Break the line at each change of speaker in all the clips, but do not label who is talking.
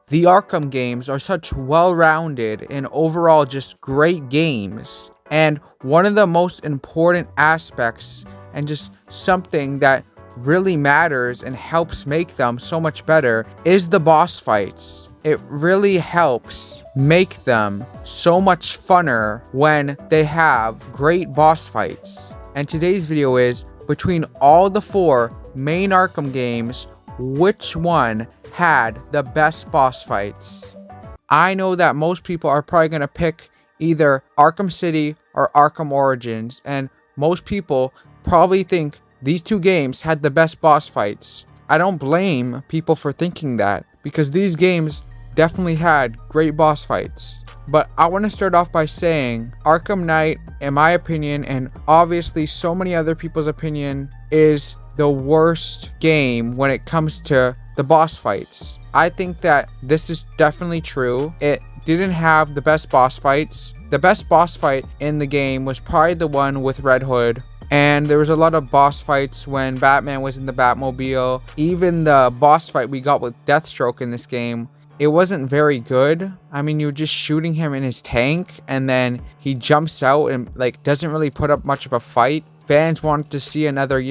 The Arkham games are such well-rounded and overall just great games. And one of the most important aspects and just something that really matters and helps make them so much better is the boss fights. It really helps make them so much funner when they have great boss fights. And today's video is, between all the 4 main Arkham games, which one had the best boss fights? I know that most people are probably going to pick either Arkham City or Arkham Origins, and most people probably think these 2 games had the best boss fights. I don't blame people for thinking that, because these games definitely had great boss fights. But I want to start off by saying Arkham Knight, in my opinion, and obviously so many other people's opinion, is the worst game when it comes to the boss fights. I think that this is definitely true. It didn't have the best boss fights. The best boss fight in the game was probably the one with Red Hood. And there was a lot of boss fights when Batman was in the Batmobile. Even the boss fight we got with Deathstroke in this game, it wasn't very good. I mean, you're just shooting him in his tank and then he jumps out and doesn't really put up much of a fight. Fans wanted to see another,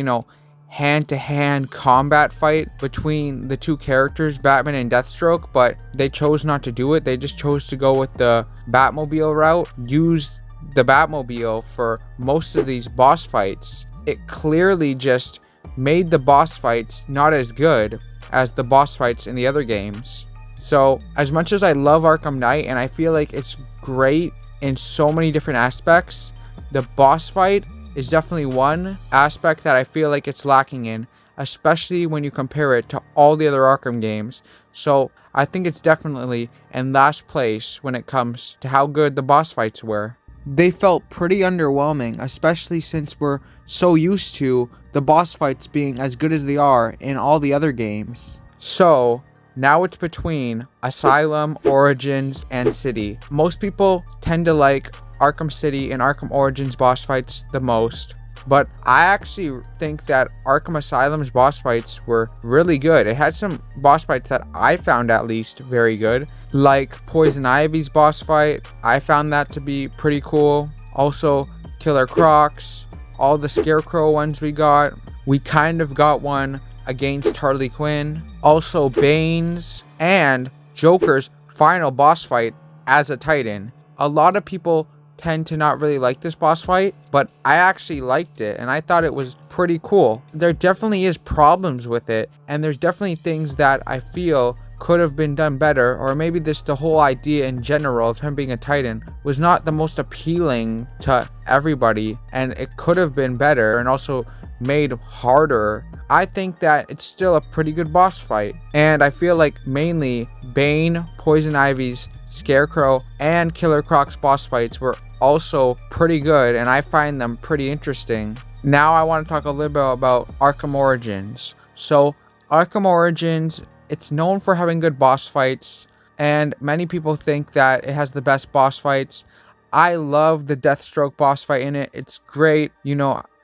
hand-to-hand combat fight between the 2 characters, Batman and Deathstroke, but they chose not to do it. They just chose to go with the Batmobile route, use the Batmobile for most of these boss fights. It clearly just made the boss fights not as good as the boss fights in the other games. So as much as I love Arkham Knight and I feel like it's great in so many different aspects, the boss fight is definitely one aspect that I feel like it's lacking in, especially when you compare it to all the other Arkham games. So I think it's definitely in last place when it comes to how good the boss fights were. They felt pretty underwhelming, especially since we're so used to the boss fights being as good as they are in all the other games. So now it's between Asylum, Origins, and City. Most people tend to like Arkham City and Arkham Origins boss fights the most, but I actually think that Arkham Asylum's boss fights were really good. It had some boss fights that I found at least very good, like Poison Ivy's boss fight. I found that to be pretty cool. Also, Killer Croc's, all the Scarecrow ones we got. We kind of got one against Harley Quinn. Also, Bane's and Joker's final boss fight as a Titan. A lot of people tend to not really like this boss fight, but I actually liked it and I thought it was pretty cool. There definitely is problems with it, and there's definitely things that I feel could have been done better, or maybe the whole idea in general of him being a Titan was not the most appealing to everybody, and it could have been better and also made harder. I think that it's still a pretty good boss fight, and I feel like mainly Bane, Poison Ivy's, Scarecrow, and Killer Croc's boss fights were also pretty good, and I find them pretty interesting. Now I want to talk a little bit about Arkham Origins. So Arkham Origins, it's known for having good boss fights, and many people think that it has the best boss fights. I love the Deathstroke boss fight in it. It's great.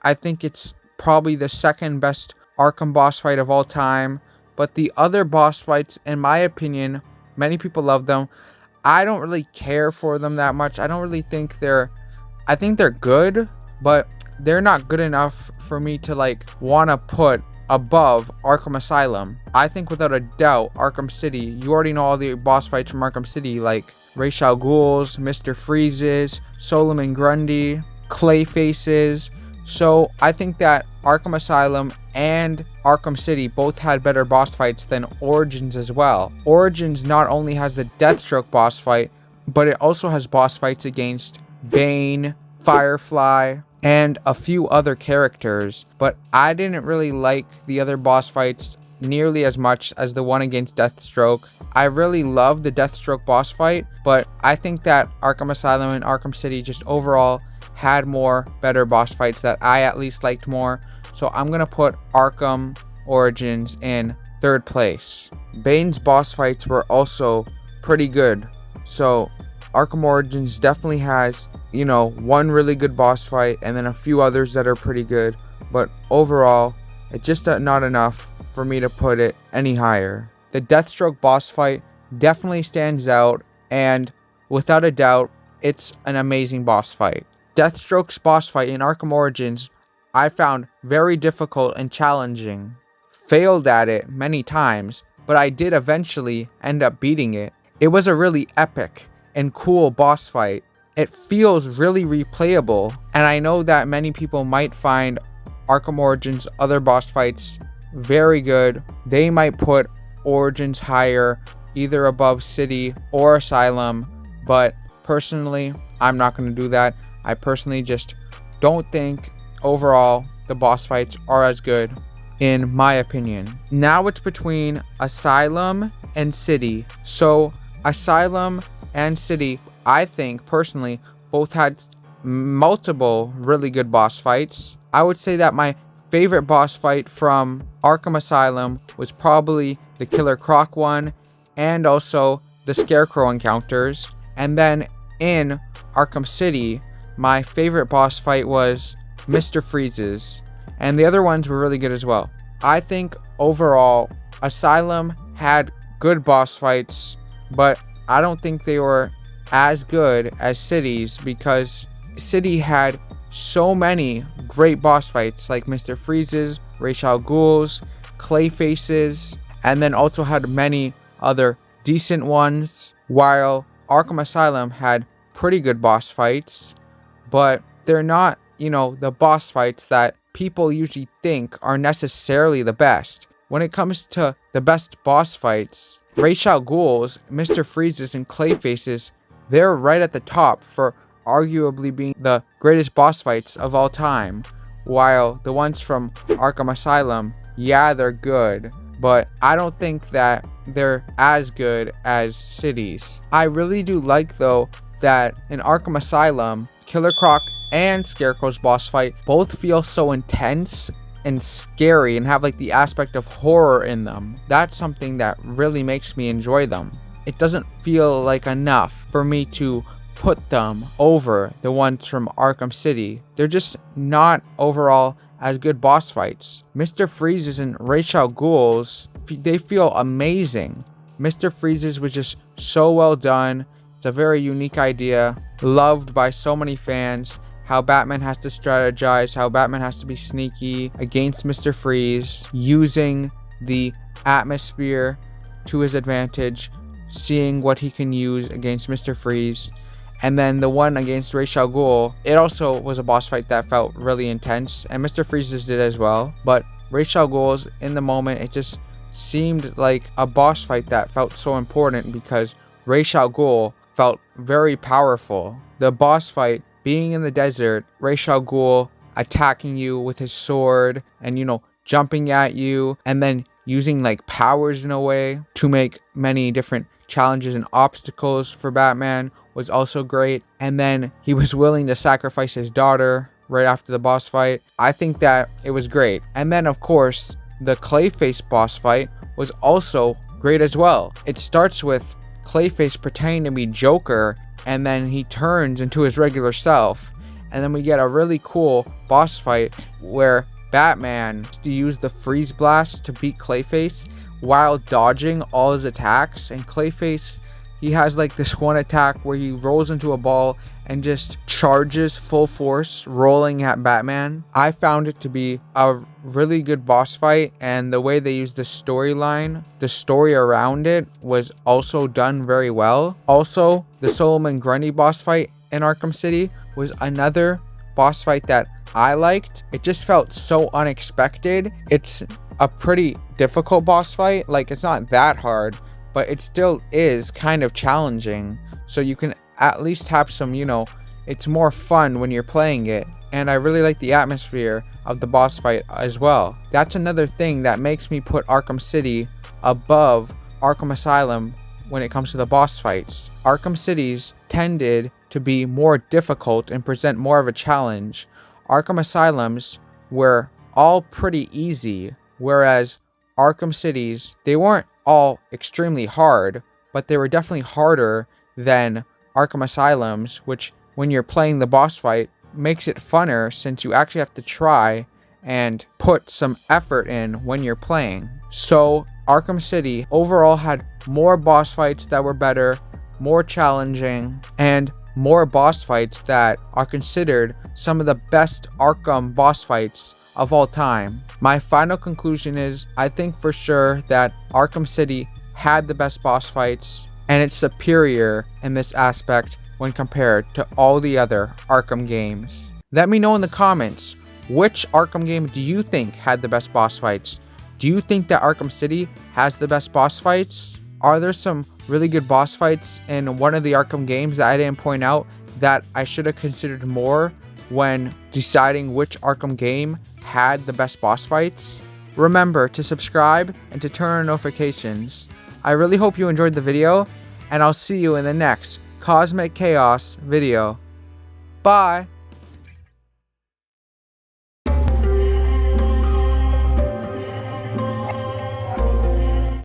I think it's probably the second best Arkham boss fight of all time. But the other boss fights, in my opinion, many people love them. I don't really care for them that much. I don't really think I think they're good, but they're not good enough for me to want to put above Arkham Asylum. I think without a doubt, Arkham City, you already know all the boss fights from Arkham City, like Ra's al Ghul's, Mr. Freeze's, Solomon Grundy, Clayface's. So I think that Arkham Asylum and Arkham City both had better boss fights than Origins as well. Origins not only has the Deathstroke boss fight, but it also has boss fights against Bane, Firefly, and a few other characters. But I didn't really like the other boss fights nearly as much as the one against Deathstroke. I really love the Deathstroke boss fight, but I think that Arkham Asylum and Arkham City just overall had more better boss fights that I at least liked more. So I'm gonna put Arkham Origins in third place. Bane's boss fights were also pretty good. So Arkham Origins definitely has, one really good boss fight and then a few others that are pretty good. But overall, it's just not enough for me to put it any higher. The Deathstroke boss fight definitely stands out, and without a doubt, it's an amazing boss fight. Deathstroke's boss fight in Arkham Origins I found very difficult and challenging. Failed at it many times, but I did eventually end up beating it. It was a really epic and cool boss fight. It feels really replayable, and I know that many people might find Arkham Origins other boss fights very good. They might put Origins higher, either above City or Asylum, but personally, I'm not going to do that. I personally just don't think overall the boss fights are as good, in my opinion. Now it's between Asylum and City. So Asylum and City, I think personally, both had multiple really good boss fights. I would say that my favorite boss fight from Arkham Asylum was probably the Killer Croc one, and also the Scarecrow encounters. And then in Arkham City, my favorite boss fight was Mr. Freeze's, and the other ones were really good as well. I think overall, Asylum had good boss fights, but I don't think they were as good as City's, because City had so many great boss fights like Mr. Freeze's, Ra's al Ghul's, Clayface's, and then also had many other decent ones, while Arkham Asylum had pretty good boss fights, but they're not, the boss fights that people usually think are necessarily the best. When it comes to the best boss fights, Ra's al Ghul's, Mr. Freeze's, and Clayface's, they're right at the top for arguably being the greatest boss fights of all time, while the ones from Arkham Asylum, yeah, they're good, but I don't think that they're as good as City's. I really do like, though, that in Arkham Asylum, Killer Croc and Scarecrow's boss fight both feel so intense and scary and have like the aspect of horror in them. That's something that really makes me enjoy them. It doesn't feel like enough for me to put them over the ones from Arkham City. They're just not overall as good boss fights. Mr. Freeze's and Ra's al Ghul's, they feel amazing. Mr. Freeze's was just so well done. It's a very unique idea, loved by so many fans. How Batman has to strategize, how Batman has to be sneaky against Mr. Freeze, using the atmosphere to his advantage, seeing what he can use against Mr. Freeze. And then the one against Ra's al Ghul, it also was a boss fight that felt really intense, and Mr. Freeze's did as well. But Ra's al Ghul's, in the moment, it just seemed like a boss fight that felt so important because Ra's al Ghul felt very powerful. The boss fight being in the desert, Ra's al Ghul attacking you with his sword and, jumping at you, and then using like powers in a way to make many different challenges and obstacles for Batman was also great. And then he was willing to sacrifice his daughter right after the boss fight. I think that it was great. And then, of course, the Clayface boss fight was also great as well. It starts with Clayface pretending to be Joker, and then he turns into his regular self, and then we get a really cool boss fight where Batman used the freeze blast to beat Clayface while dodging all his attacks. And Clayface, he has like this one attack where he rolls into a ball and just charges full force, rolling at Batman. I found it to be a really good boss fight, and the way they used the storyline, the story around it, was also done very well. Also, the Solomon Grundy boss fight in Arkham City was another boss fight that I liked. It just felt so unexpected. It's a pretty difficult boss fight. Like, it's not that hard, but it still is kind of challenging. So you can at least have some, it's more fun when you're playing it. And I really like the atmosphere of the boss fight as well. That's another thing that makes me put Arkham City above Arkham Asylum when it comes to the boss fights. Arkham Cities tended to be more difficult and present more of a challenge. Arkham Asylums were all pretty easy, whereas Arkham Cities, they weren't all extremely hard, but they were definitely harder than Arkham Asylums, which when you're playing the boss fight makes it funner since you actually have to try and put some effort in when you're playing. So Arkham City overall had more boss fights that were better, more challenging, and more boss fights that are considered some of the best Arkham boss fights of all time. My final conclusion is I think for sure that Arkham City had the best boss fights, and it's superior in this aspect when compared to all the other Arkham games. Let me know in the comments, which Arkham game do you think had the best boss fights? Do you think that Arkham City has the best boss fights? Are there some really good boss fights in one of the Arkham games that I didn't point out that I should have considered more when deciding which Arkham game had the best boss fights? Remember to subscribe and to turn on notifications. I really hope you enjoyed the video, and I'll see you in the next Cosmic Chaos video. Bye!